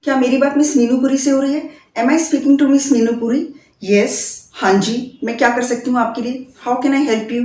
क्या मेरी बात मिस मीनूपुरी से हो रही है? Am I speaking to miss Meenu Puri? Yes, हाँ जी, मैं क्या कर सकती हूँ आपके लिए? How can I help you?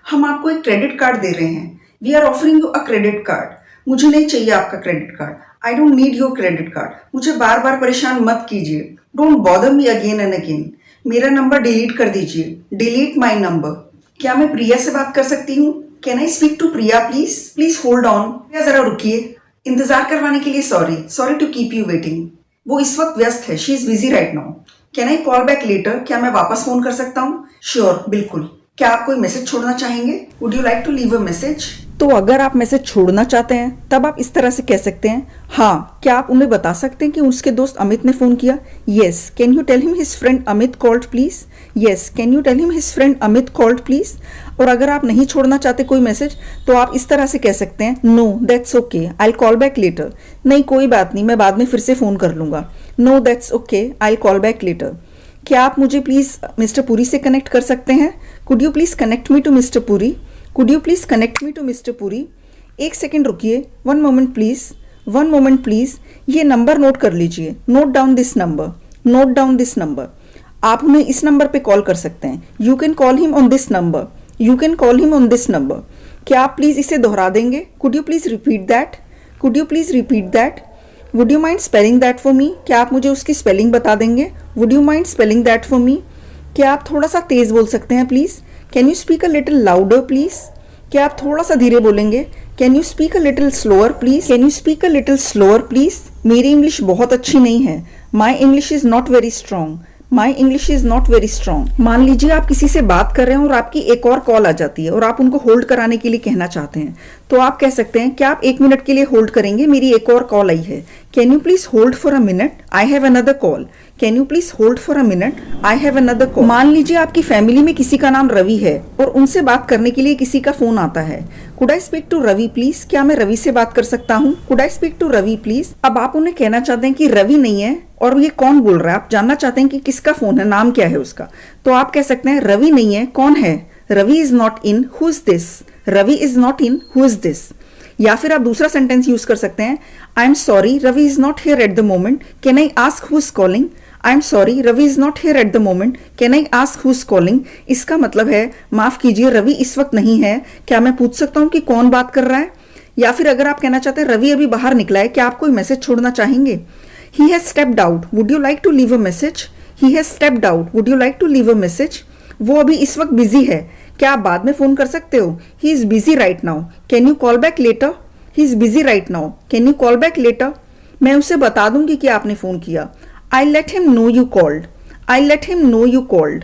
हम आपको एक क्रेडिट कार्ड दे रहे हैं। We are offering you a credit card. मुझे नहीं चाहिए आपका credit card. I don't need your credit card. मुझे बार बार परेशान मत कीजिए। Don't bother me again and again. मेरा नंबर डिलीट कर दीजिए। डिलीट माई नंबर। क्या मैं प्रिया से बात कर सकती हूँ? Can I speak to Priya please? Please hold on. Priya जरा रुकिए। इंतजार करवाने के लिए sorry. Sorry to keep you waiting. वो इस वक्त व्यस्त है। She is busy right now. Can I call back later? क्या मैं वापस फोन कर सकता हूँ? श्योर, बिल्कुल। क्या आप कोई मैसेज छोड़ना चाहेंगे? Would you like to leave a message? तो अगर आप मैसेज छोड़ना चाहते हैं तब आप इस तरह से कह सकते हैं, हाँ, क्या आप उन्हें बता सकते हैं कि उसके दोस्त अमित ने फ़ोन किया? Yes, can you tell him his friend Amit called please? Yes, can you tell him his friend Amit called please? और अगर आप नहीं छोड़ना चाहते कोई मैसेज तो आप इस तरह से कह सकते हैं, no that's okay, I call back later. नहीं, कोई बात नहीं, मैं बाद में फिर से फ़ोन कर लूँगा। No that's okay, I call back later. क्या आप मुझे प्लीज़ मिस्टर पुरी से कनेक्ट कर सकते हैं? Could you please connect me to mister Puri? Could you please connect me to mister Puri? एक सेकेंड रुकिए, one moment please, one moment please. ये नंबर नोट कर लीजिए। Note down this number, note down this number. आप उन्हें इस number पे call कर सकते हैं। You can call him on this number, you can call him on this number. क्या आप प्लीज़ इसे दोहरा देंगे? Could you please repeat that? Could you please repeat that? Would you mind spelling that for me? क्या आप मुझे उसकी spelling बता देंगे? Would you mind spelling that for me? क्या आप थोड़ा सा तेज़ बोल सकते हैं please? Can you speak a little louder please? क्या आप थोड़ा सा धीरे बोलेंगे? Can you speak a little slower please? Can you speak a little slower please? मेरी इंग्लिश बहुत अच्छी नहीं है। My English is not very strong. My English is not very strong. मान लीजिए आप किसी से बात कर रहे हैं और आपकी एक और कॉल आ जाती है और आप उनको होल्ड कराने के लिए कहना चाहते हैं, तो आप कह सकते हैं, क्या आप 1 मिनट के लिए होल्ड करेंगे? मेरी एक और कॉल आई है। Can you please hold for a minute? I have another call. Can you please hold for a minute? I have another call. मान लीजिए आपकी फैमिली में किसी का नाम रवि है और उनसे बात करने के लिए किसी का फोन आता है। Could I speak to Ravi please? क्या मैं रवि से बात कर सकता हूँ? Could I speak to Ravi please? अब आप उन्हें कहना चाहते हैं कि रवि नहीं है और ये कौन बोल रहा है, आप जानना चाहते हैं कि किसका फोन है, नाम क्या है उसका, तो आप कह सकते हैं, रवि नहीं है, कौन है? Ravi is not in, who is this? Ravi is not in, who is this? या फिर आप दूसरा सेंटेंस यूज कर सकते हैं, I am sorry, Ravi is not here at the moment, can I ask who is calling? I am sorry, Ravi is not here at the moment, can I ask who is calling? इसका मतलब है, माफ कीजिए, रवि इस वक्त नहीं है, क्या मैं पूछ सकता हूँ कि कौन बात कर रहा है? या फिर अगर आप कहना चाहते हैं, रवि अभी बाहर निकला है, क्या आप कोई मैसेज छोड़ना चाहेंगे? He has stepped out, would you like to leave a message? He has stepped out, would you like to leave a message? वो अभी इस वक्त बिजी है, क्या आप बाद में फोन कर सकते हो? He is busy right now, can you call back later? He is busy right now, can you call back later? मैं उसे बता दूंगी कि आपने फोन किया। I let him know you called, I let him know you called.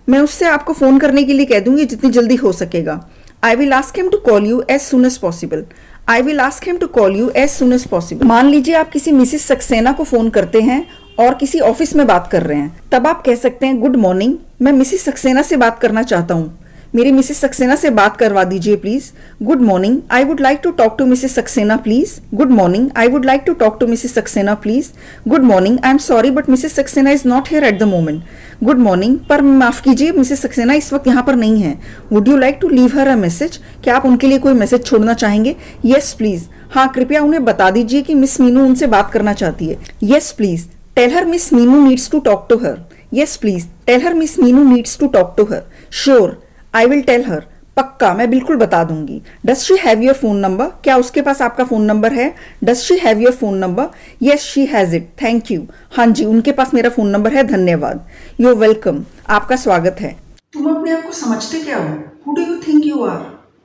मैं उससे आपको फोन करने के लिए कह दूंगी जितनी जल्दी हो सकेगा। I will ask him to call you as soon as possible, I will ask him to call you as soon as possible. मान लीजिए आप किसी मिसिस सक्सेना को फोन करते हैं और किसी ऑफिस में बात कर रहे हैं, तब आप कह सकते हैं, गुड मॉर्निंग, मैं मिसिस सक्सेना से बात करना चाहता हूँ, मेरी मिसिस सक्सेना से बात करवा दीजिए please. Good morning, I would like to talk to Mrs Saxena please. Good morning, I would like to talk to Mrs Saxena please. Good morning, I am sorry but Mrs Saxena is not here at the moment. Good morning, पर माफ कीजिए, Mrs Saxena इस वक्त यहाँ पर नहीं है। Would you like to leave her a message? क्या आप उनके लिए कोई मैसेज छोड़ना चाहेंगे? येस प्लीज, हाँ, कृपया उन्हें बता दीजिए कि मिस मीनू उनसे बात करना चाहती है। Yes please, tell her miss Meenu needs to talk to her. Yes please, tell her miss Meenu needs to talk to her. Sure, I will tell her, पक्का, मैं बिल्कुल बता दूंगी। Does she have your phone number? क्या उसके पास आपका phone number है? Does she have your phone number? Yes she has it, thank you. हाँ जी, उनके पास मेरा फोन नंबर है, धन्यवाद। यू आर वेलकम, आपका स्वागत है। तुम अपने आप को समझते क्या हो? Who do you think you are?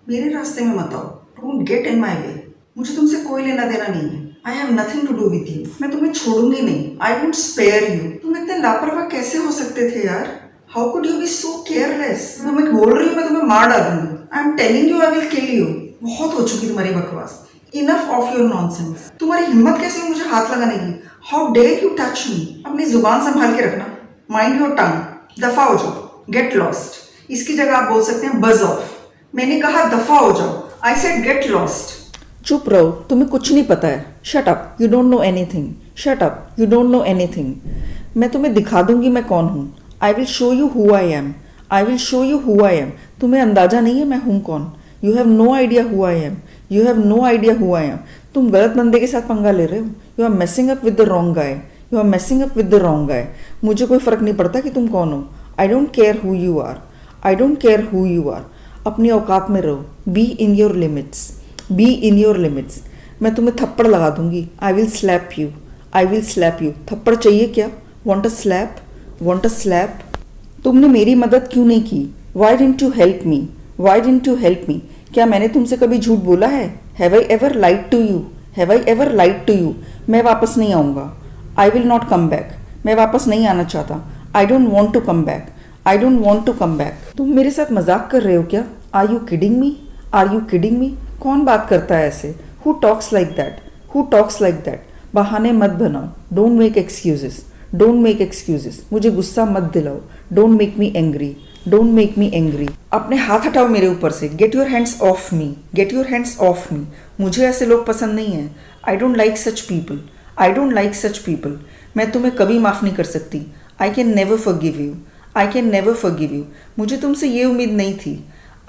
मेरे रास्ते में मत आओ, डोंट गेट इन माई वे। मुझे तुमसे कोई लेना देना नहीं है। I have nothing to do with you. मैं तुम्हें छोड़ूंगी नहीं। I won't spare you. तुम इतने लापरवाह कैसे हो सकते थे यार? How could you be so careless? मैं बोल रही हूँ, मैं तुम्हें मार डालूंगी। I am telling you, I will kill you. बहुत हो चुकी तुम्हारी बकवास। Enough of your nonsense. तुम्हारी हिम्मत कैसे हुई मुझे हाथ लगाने की? How dare you touch me? अपनी जुबान संभाल के रखना। Mind your tongue. दफा हो जाओ, गेट लॉस्ट। इसकी जगह आप बोल सकते हैं बज ऑफ। मैंने कहा दफा हो जाओ। I said get lost. चुप रहो, तुम्हें कुछ नहीं पता है। Shut up, you don't know anything. Shut up, you don't know anything. मैं तुम्हें दिखा दूंगी मैं कौन हूँ। I will show you who I am. I will show you who I am. तुम्हें अंदाजा नहीं है मैं हूँ कौन। You have no idea who I am. You have no idea who I am. तुम गलत बंदे के साथ पंगा ले रहे हो. You are messing up with the wrong guy. You are messing up with the wrong guy. मुझे कोई फ़र्क नहीं पड़ता कि तुम कौन हो. I don't care who you are. I don't care who you are. अपनी औकात में रहो. Be in your limits. Be in your limits. मैं तुम्हें थप्पड़ लगा दूंगी. I will slap you. I will slap you. थप्पड़ चाहिए क्या? Want a slap? Want a slap? तुमने मेरी मदद क्यों नहीं की? Why didn't you help me? Why didn't you help me? क्या मैंने तुमसे कभी झूठ बोला है? Have I ever lied to you? Have I ever lied to you? मैं वापस नहीं आऊँगा. I will not come back. मैं वापस नहीं आना चाहता. I don't want to come back. I don't want to come back. तुम मेरे साथ मजाक कर रहे हो क्या? Are you kidding me? Are you kidding me? कौन बात करता है ऐसे? Who talks like that? Who talks like that? बहाने मत बनाओ. Don't make excuses. Don't make excuses. मुझे गुस्सा मत दिलाओ. Don't make me angry. Don't make me angry. अपने हाथ हटाओ मेरे ऊपर से. Get your hands off me. Get your hands off me. मुझे ऐसे लोग पसंद नहीं हैं. I don't like such people. I don't like such people. मैं तुम्हें कभी माफ़ नहीं कर सकती. I can never forgive you. I can never forgive you. मुझे तुमसे ये उम्मीद नहीं थी.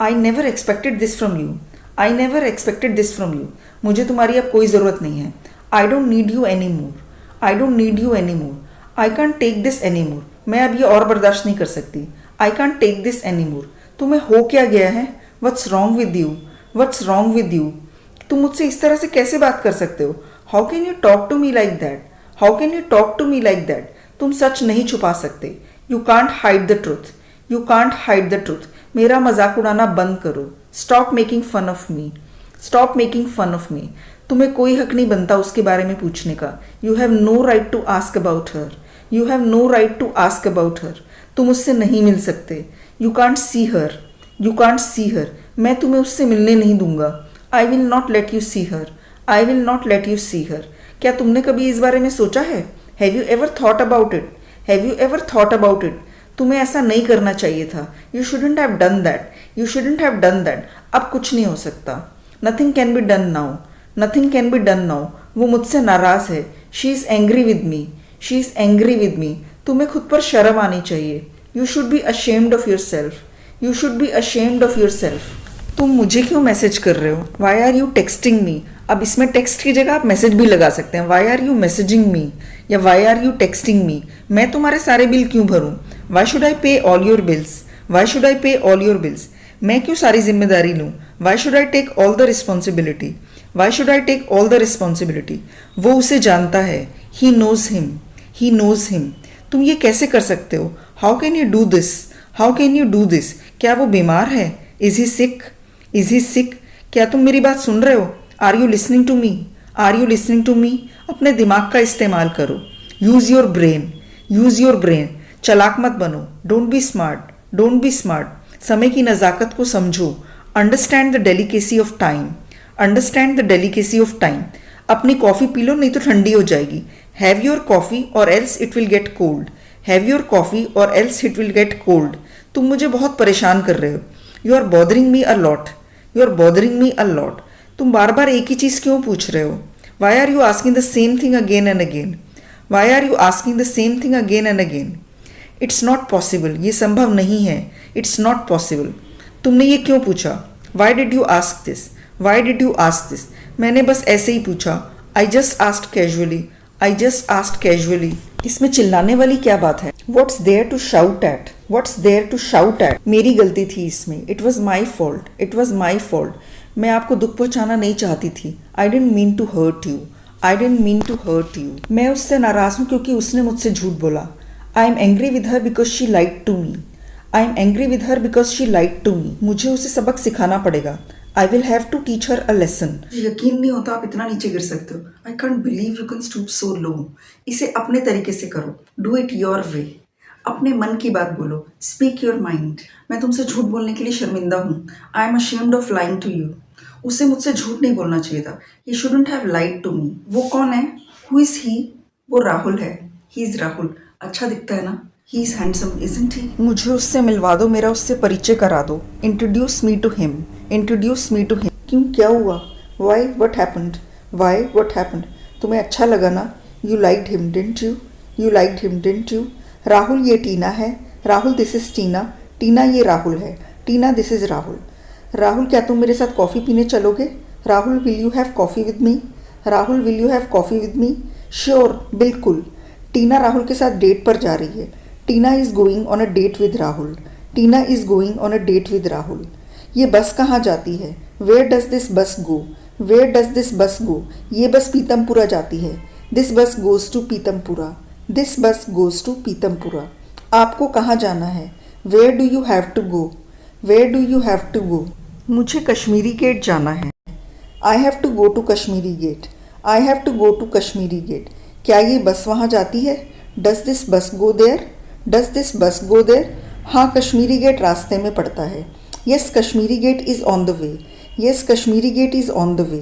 I never expected this from you. I never expected this from you. मुझे तुम्हारी अब कोई ज़रूरत नहीं है. I don't need you any more. I don't need you any more. I can't take this any more. मैं अब ये और बर्दाश्त नहीं कर सकती. I can't take this any more. तुम्हें हो क्या गया है? What's wrong with you? What's wrong with you? तुम मुझसे इस तरह से कैसे बात कर सकते हो? How can you talk to me like that? How can you talk to me like that? तुम सच नहीं छुपा सकते. You can't hide the truth. You can't hide the truth. मेरा मजाक उड़ाना बंद करो. Stop making fun of me. Stop making fun of me. तुम्हें कोई हक नहीं बनता उसके बारे में पूछने का. You have no right to ask about her. You have no right to ask about her. तुम उससे नहीं मिल सकते. You can't see her. You can't see her. मैं तुम्हें उससे मिलने नहीं दूंगा. I will not let you see her. I will not let you see her. क्या तुमने कभी इस बारे में सोचा है? Have you ever thought about it? Have you ever thought about it? तुम्हें ऐसा नहीं करना चाहिए था. You shouldn't have done that. You shouldn't have done that. अब कुछ नहीं हो सकता. Nothing can be done now. Nothing can be done now. वो मुझसे नाराज़ है. She is angry with me. She is angry with me. तुम्हें खुद पर शर्म आनी चाहिए. You should be ashamed of your self. You should be ashamed of your self. तुम मुझे क्यों मैसेज कर रहे हो? Why are you texting me? अब इसमें टेक्स्ट की जगह आप मैसेज भी लगा सकते हैं. Why are you messaging me या why are you texting me? मैं तुम्हारे सारे बिल क्यों भरूं? Y should I pay all your bills? Why should I pay all your bills? मैं क्यों सारी जिम्मेदारी लूँ? Why should I take all the responsibility? Why should I take all the responsibility? वो उसे जानता है. He knows him. He knows him. तुम ये कैसे कर सकते हो? How can you do this? How can you do this? क्या वो बीमार है? Is he sick? Is he sick? क्या तुम मेरी बात सुन रहे हो? Are you listening to me? Are you listening to me? अपने दिमाग का इस्तेमाल करो. Use your brain. Use your brain. चालाक मत बनो. Don't be smart. Don't be smart. समय की नज़ाकत को समझो. Understand the delicacy of time. Understand the delicacy of time. अपनी कॉफ़ी पी लो, नहीं तो ठंडी हो जाएगी. Have your coffee or else it will get cold. Have your coffee or else it will get cold. तुम मुझे बहुत परेशान कर रहे हो. You are bothering me a lot. You are bothering me a lot. तुम बार बार एक ही चीज़ क्यों पूछ रहे हो? Why are you asking the same thing again and again? Why are you asking the same thing again and again? It's not possible. ये संभव नहीं है. It's not possible. तुमने ये क्यों पूछा? Why did you ask this? Why did you ask this? मैंने बस ऐसे ही पूछा. I just asked casually. I just asked casually. इसमें चिल्लाने वाली क्या बात है? What's there to shout at? What's there to shout at? मेरी गलती थी इसमें. It was my fault. It was my fault. मैं आपको दुख पहुंचाना नहीं चाहती थी. I didn't mean to hurt you. I didn't mean to hurt you. मैं उससे नाराज़ हूँ क्योंकि उसने मुझसे झूठ बोला. I am angry with her because she lied to me. I am angry with her because she lied to me. मुझे उसे सबक सिखाना पड़ेगा. I will have to teach her a lesson. यकीन नहीं होता आप इतना नीचे गिर सकते हो. I can't believe you can stoop so low. इसे अपने तरीके से करो. Do it your way. अपने मन की बात बोलो. Speak your mind. मैं तुमसे झूठ बोलने के लिए शर्मिंदा हूँ. I am ashamed of lying to you. उसे मुझसे झूठ नहीं बोलना चाहिए था. He shouldn't have lied to me. वो कौन है? Who is he? वो राहुल है. He is Rahul. अच्छा दिखता है ना? He is handsome, isn't he? मुझे उससे मिलवा दो. मेरा उससे परिचय करा दो. Introduce me to him. Introduce me to him. क्यों? क्या हुआ? Why? What happened? Why? What happened? तुम्हें अच्छा लगा ना? You liked him, didn't you? You liked him, didn't you? Rahul ये टीना है. राहुल दिस इज़ टीना. टीना ये राहुल है. टीना दिस इज़ राहुल. राहुल क्या तुम मेरे साथ कॉफ़ी पीने चलोगे? Rahul will you have coffee with me? Rahul will you have coffee with me? Sure, बिल्कुल। टीना राहुल के साथ डेट पर जा रही है। Tina is going on a date with Rahul. Tina is going on a date with Rahul. ये बस कहाँ जाती है? वेयर डज दिस बस गो? वेयर डज दिस बस गो? ये बस पीतमपुरा जाती है। This bus goes to Pitampura. This bus goes to Pitampura. आपको कहाँ जाना है? Where do you have to go? Where do you have to go? मुझे कश्मीरी गेट जाना है। I have to go to Kashmiri Gate. I have to go to Kashmiri Gate. क्या ये बस वहाँ जाती है? डज दिस बस गो देयर? डज दिस बस गो देयर? हाँ, कश्मीरी गेट रास्ते में पड़ता है। Yes, Kashmiri Gate is on the way. Yes, Kashmiri Gate is on the way.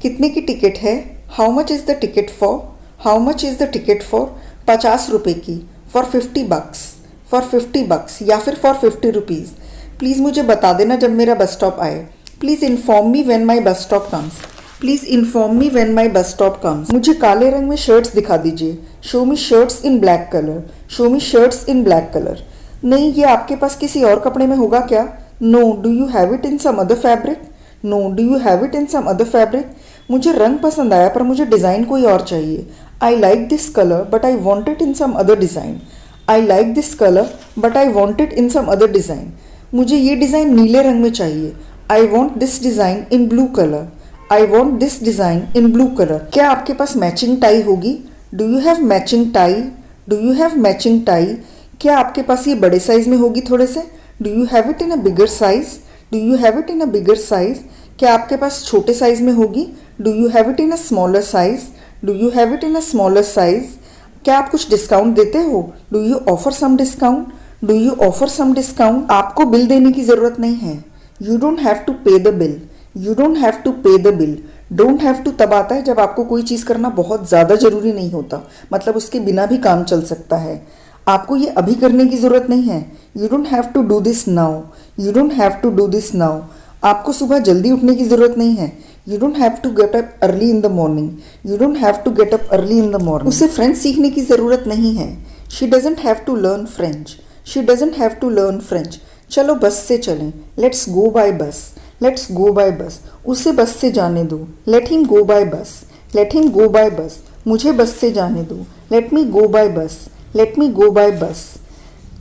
कितने की टिकट है? How much is the ticket for? How much is the ticket for? 50 रुपये की। For 50 box. फॉर 50 बक्स या फिर फॉर 50 रुपीज़। प्लीज़ मुझे बता देना जब मेरा बस स्टॉप आए। Please inform me when my bus stop comes. Please inform me when my bus stop comes. मुझे काले रंग में शर्ट्स दिखा दीजिए। शो मी शर्ट्स इन ब्लैक कलर। शो मी शर्ट्स इन ब्लैक कलर। नहीं, ये आपके पास किसी और कपड़े में होगा क्या? No, do you have it in some other fabric? No, do you have it in some other fabric? मुझे रंग पसंद आया पर मुझे डिज़ाइन कोई और चाहिए। I like this colour but I want it in some other design. I like this colour but I want it in some other design. मुझे ये डिज़ाइन नीले रंग में चाहिए। I want this design in blue colour. I want this design in blue colour. क्या आपके पास matching tie होगी? Do you have matching tie? Do you have matching tie? क्या आपके पास ये बड़े साइज़ में होगी थोड़े से? Do you have it in a bigger size? Do you have it in a bigger size? क्या आपके पास छोटे साइज़ में होगी? Do you have it in a smaller size? Do you have it in a smaller size? क्या आप कुछ discount देते हो? Do you offer some discount? Do you offer some discount? आपको बिल देने की ज़रूरत नहीं है। You don't have to pay the bill. You don't have to pay the bill. Don't have to तब आता है जब आपको कोई चीज़ करना बहुत ज़्यादा ज़रूरी नहीं होता, मतलब उसके बिना भी काम चल सकता है। आपको ये अभी करने की ज़रूरत नहीं है। You don't have to do this now. You don't have to do this now. आपको सुबह जल्दी उठने की ज़रूरत नहीं है। You don't have to get up early in the morning. You don't have to get up early in the morning. उसे French सीखने की ज़रूरत नहीं है। She doesn't have to learn French. She doesn't have to learn French. चलो bus से चलें। Let's go bye बस। लेट्स गो बाय बस। उसे बस से जाने दो। लेट हिम गो बाय बस। लेट हिम गो बाय बस। मुझे बस से जाने दो। लेट मी गो बाय बस। लेट मी गो बाय बस।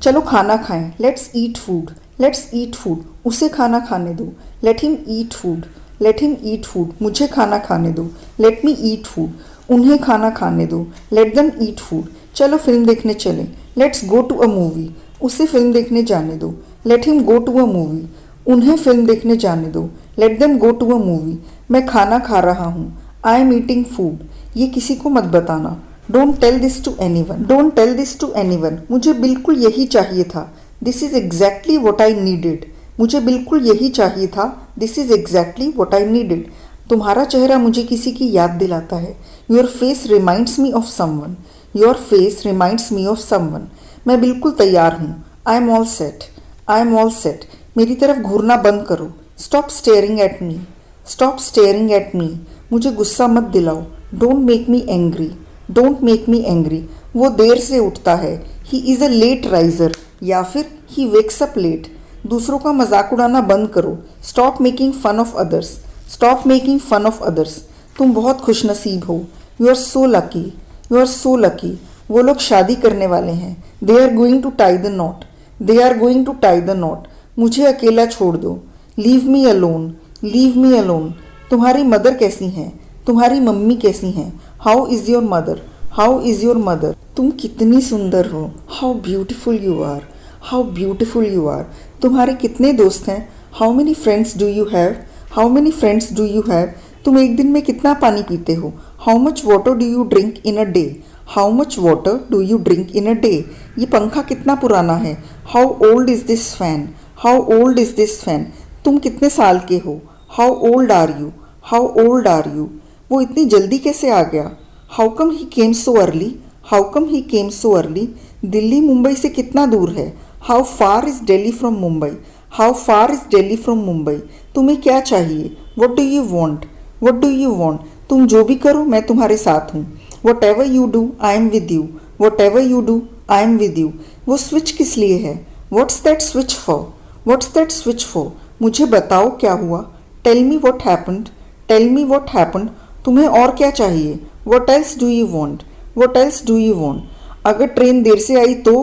चलो खाना खाएं। Let's eat food. Let's eat food. उसे खाना खाने दो। Let him eat food. Let him eat food. मुझे खाना खाने दो। Let me eat food. उन्हें खाना खाने दो। Let them eat food. चलो फिल्म देखने चलें। Let's go to a movie. उसे फिल्म देखने जाने दो। Let him go to a movie. उन्हें फिल्म देखने जाने दो। Let them go to a movie. मैं खाना खा रहा हूँ। I am eating food. ये किसी को मत बताना। Don't tell this to anyone. Don't tell this to anyone. मुझे बिल्कुल यही चाहिए था। This is exactly what I needed. मुझे बिल्कुल यही चाहिए था। This is exactly what I needed. तुम्हारा चेहरा मुझे किसी की याद दिलाता है। Your face reminds me of someone. Your face reminds me of someone. मैं बिल्कुल तैयार हूँ। I am all set. I am all set. मेरी तरफ घूरना बंद करो। Stop staring at me. Stop staring at me. मुझे गुस्सा मत दिलाओ। Don't make me angry. Don't make me angry. वो देर से उठता है। He is a late riser या फिर ही वेक्स अप लेट। दूसरों का मजाक उड़ाना बंद करो। Stop making fun of others. Stop making fun of others. तुम बहुत खुशनसीब हो। You are so lucky. You are so lucky. वो लोग शादी करने वाले हैं। They are going to tie the knot. They are going to tie the knot. मुझे अकेला छोड़ दो। Leave me alone. Leave me alone. तुम्हारी मदर कैसी हैं? तुम्हारी मम्मी कैसी हैं? How is your mother? How is your mother? तुम कितनी सुंदर हो। How beautiful you are. How beautiful you are. तुम्हारे कितने दोस्त हैं? How many friends do you have? How many friends do you have? तुम एक दिन में कितना पानी पीते हो? How much water do you drink in a day? How much water do you drink in a day? ये पंखा कितना पुराना है? How old is this fan? How old is this fan? तुम कितने साल के हो? How old are you? How old are you? वो इतनी जल्दी कैसे आ गया? How come he came so early? How come he came so early? Delhi Mumbai से कितना दूर है? How far is Delhi from Mumbai? How far is Delhi from Mumbai? तुम्हें क्या चाहिए? What do you want? What do you want? तुम जो भी करो मैं तुम्हारे साथ हूँ। What ever you do I am with you. Whatever you do I am with you. वो स्विच किस लिए है? What's that switch for? What's that switch for? मुझे बताओ क्या हुआ? Tell me what happened. Tell me what happened. तुम्हें और क्या चाहिए? What else do you want? What else do you want? अगर ट्रेन देर से आई तो?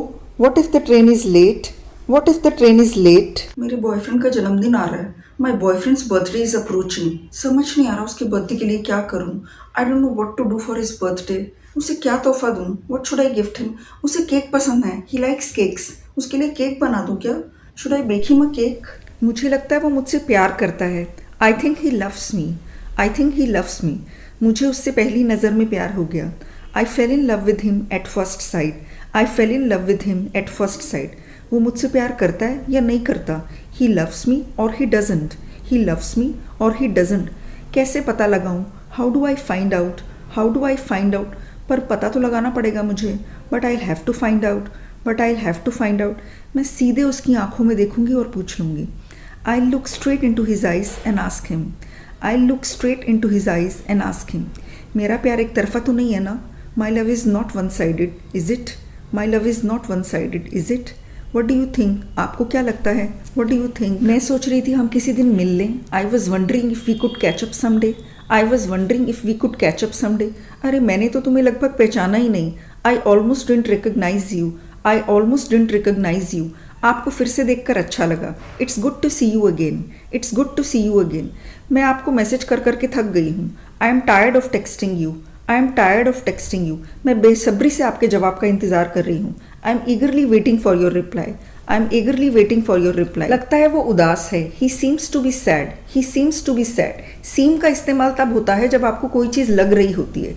What if the train is late? What if the train is late? मेरे boyfriend का जन्मदिन आ रहा है. My boyfriend's birthday is approaching. समझ नहीं आ रहा उसके बर्थडे के लिए क्या करूं. I don't know what to do for his birthday. उसे क्या तोहफा दूं? What should I gift him? उसे केक पसंद है. He likes cakes. उसके लिए केक बना दूं क्या? Should I bake him a cake? मुझे लगता है वो मुझसे प्यार करता है. I think he loves me. I think he loves me. मुझे उससे पहली नज़र में प्यार हो गया. I fell in love with him at first sight. I fell in love with him at first sight. वो मुझसे प्यार करता है या नहीं करता? He loves me or he doesn't. He loves me or he doesn't. कैसे पता लगाऊं? How do I find out? How do I find out? पर पता तो लगाना पड़ेगा मुझे. But I'll have to find out. But I'll have to find out. मैं सीधे उसकी आंखों में देखूंगी और पूछ लूंगी. I'll look straight into his eyes and ask him. I'll look straight into his eyes and ask him. मेरा प्यार एक तरफा तो नहीं है ना? My love is not one-sided, is it? My love is not one-sided, is it? What do you think? आपको क्या लगता है? What do you think? मैं सोच रही थी हम किसी दिन मिल लें. I was wondering if we could catch up someday. I was wondering if we could catch up someday. अरे मैंने तो तुम्हें लगभग पहचाना ही नहीं. I almost didn't recognize you. I almost didn't recognize you. आपको फिर से देखकर अच्छा लगा. It's good to see you again. It's good to see you again. मैं आपको मैसेज कर करके थक गई हूँ. I am tired of texting you. I am tired of texting you. मैं बेसब्री से आपके जवाब का इंतज़ार कर रही हूँ. I am eagerly waiting for your reply. I am eagerly waiting for your reply. लगता है वो उदास है. He seems to be sad. He seems to be sad. Seem का इस्तेमाल तब होता है जब आपको कोई चीज़ लग रही होती है.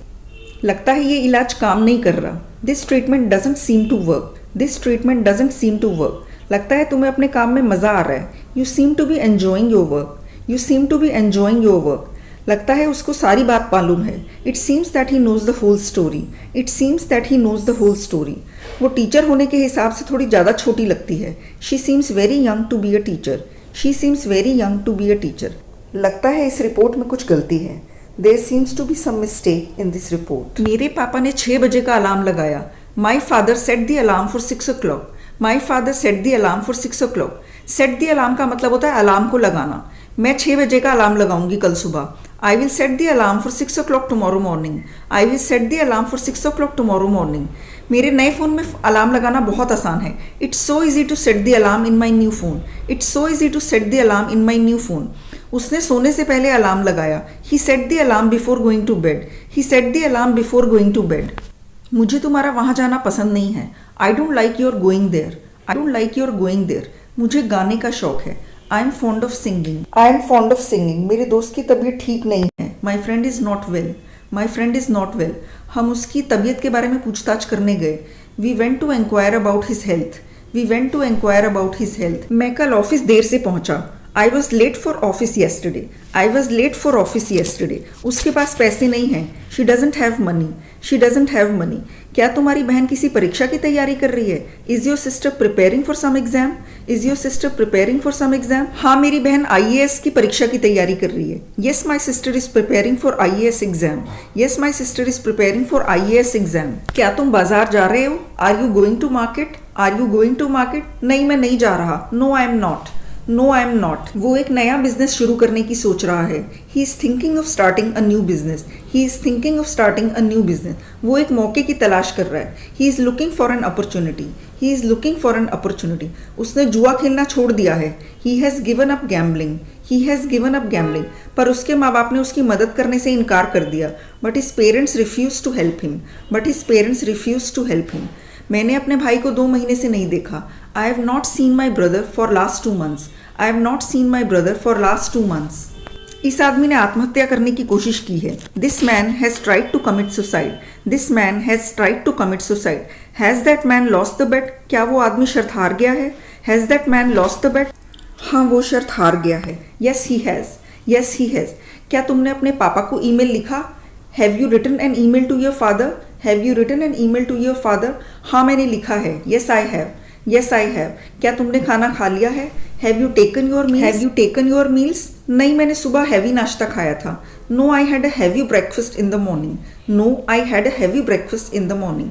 लगता है ये इलाज काम नहीं कर रहा. This treatment doesn't seem to work. This treatment doesn't seem to work. लगता है तुम्हें अपने काम में मज़ा आ रहा है. You seem to be enjoying your work. You seem to be enjoying your work. लगता है उसको सारी बात मालूम है. It seems that he knows the whole story. It seems that he knows the whole story. वो टीचर होने के हिसाब से थोड़ी ज़्यादा छोटी लगती है. She seems very young to be a teacher. She seems very young to be a teacher. लगता है इस रिपोर्ट में कुछ गलती है. There seems to be some mistake in this report. मेरे पापा ने 6 बजे का अलार्म लगाया. My father set the alarm for 6 o'clock. My father set the alarm for 6 o'clock. Set the alarm का मतलब होता है अलार्म को लगाना. मैं 6 बजे का अलार्म लगाऊंगी कल सुबह. I will set the alarm for 6 o'clock tomorrow morning. I will set the alarm for 6 o'clock tomorrow morning. मेरे नए फ़ोन में अलार्म लगाना बहुत आसान है. It's so easy to set the alarm in my new phone. It's so easy to set the alarm in my new phone. उसने सोने से पहले अलार्म लगाया. He set the alarm before going to bed. He set the alarm before going to bed. मुझे तुम्हारा वहाँ जाना पसंद नहीं है. I don't like your going there. I don't like your going there. मुझे गाने का शौक है. I am fond of singing. I am fond of singing. मेरे दोस्त की तबीयत ठीक नहीं है. My friend is not well. My friend is not well. हम उसकी तबीयत के बारे में पूछताछ करने गए. We went to inquire about his health. We went to inquire about his health. मैं कल ऑफिस देर से पहुंचा. I was late for office yesterday. I was late for office yesterday. उसके पास पैसे नहीं हैं. She doesn't have money. She doesn't have money. क्या तुम्हारी बहन किसी परीक्षा की तैयारी कर रही है? Is your sister preparing for some exam? Is your sister preparing for some exam? हाँ मेरी बहन IAS की परीक्षा की तैयारी कर रही है. Yes my sister is preparing for IAS exam. Yes my sister is preparing for IAS exam. क्या तुम बाजार जा रहे हो? Are you going to market? Are you going to market? नहीं मैं नहीं जा रहा. No I am not. No, I am not. वो एक नया बिजनेस शुरू करने की सोच रहा है. He is thinking of starting a new business. He is thinking of starting a new business. वो एक मौके की तलाश कर रहा है. He is looking for an opportunity. He is looking for an opportunity. उसने जुआ खेलना छोड़ दिया है. He has given up gambling. He has given up gambling. पर उसके माँ बाप ने उसकी मदद करने से इनकार कर दिया. But his parents refused to help him. But his parents refused to help him. मैंने अपने भाई को 2 महीने से नहीं देखा. I have not seen my brother for last 2 months. I have not seen my brother for last 2 months. इस आदमी ने आत्महत्या करने की कोशिश की है. This man has tried to commit suicide. This man has tried to commit suicide. Has that man lost the bet? क्या वो आदमी शर्त हार गया है? Has that man lost the bet? हाँ वो शर्त हार गया है. Yes he has. Yes he has. क्या तुमने अपने पापा को ईमेल लिखा? Have you written an email to your father? Have you written an email to your father? हाँ मैंने लिखा है. Yes I have. Yes I have. क्या तुमने खाना खा लिया है? Have you taken your meals? Have you taken your meals? नहीं मैंने सुबह heavy नाश्ता खाया था. No I had a heavy breakfast in the morning. No I had a heavy breakfast in the morning.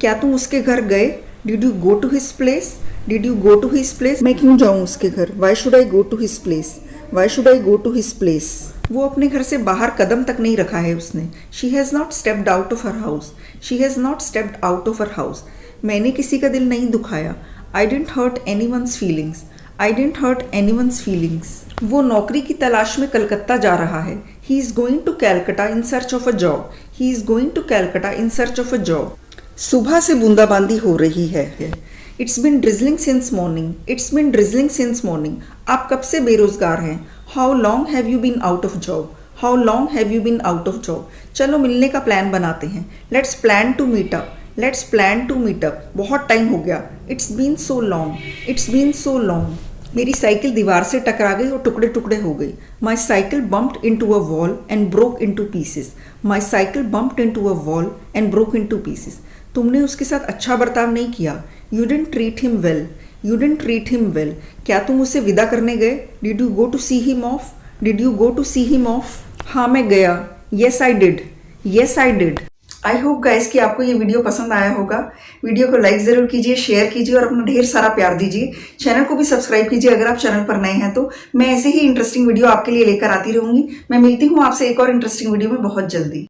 क्या तुम उसके घर गए? Did you go to his place? Did you go to his place? मैं क्यों जाऊँ उसके घर? Why should I go to his place? Why should I go to his place. वो अपने घर से बाहर कदम तक नहीं रखा है उसने। She has not stepped out of her house. She has not stepped out of her house. मैंने किसी का दिल नहीं दुखाया। I didn't hurt anyone's feelings. I didn't hurt anyone's feelings. वो नौकरी की तलाश में कलकत्ता जा रहा है। He is going to Calcutta in search of a job. He is going to Calcutta in search of a job. सुबह से बूंदाबांदी हो रही है। It's been drizzling since morning. It's been drizzling since morning. आप कब से बेरोजगार हैं? How long have you been out of job? How long have you been out of job? चलो मिलने का प्लान बनाते हैं। Let's plan to meet up. Let's plan to meet up. बहुत टाइम हो गया। It's been so long. It's been so long. मेरी cycle दीवार से टकरा गई और टुकड़े टुकड़े हो गई। My cycle bumped in to a wall and broke in to pieces. My cycle bumped in to a wall and broke in to pieces. तुमने उसके साथ अच्छा बर्ताव नहीं किया। You didn't treat him well. You didn't treat him well. क्या तुम उसे विदा करने गए? Did you go to see him off? Did you go to see him off? हाँ मैं गया। Yes I did. Yes I did. I hope guys कि आपको ये वीडियो पसंद आया होगा। वीडियो को लाइक ज़रूर कीजिए, शेयर कीजिए और अपना ढेर सारा प्यार दीजिए। चैनल को भी सब्सक्राइब कीजिए अगर आप चैनल पर नए हैं तो। मैं ऐसे ही इंटरेस्टिंग वीडियो आपके लिए लेकर आती रहूंगी। मैं मिलती हूँ आपसे एक और इंटरेस्टिंग वीडियो में बहुत जल्दी।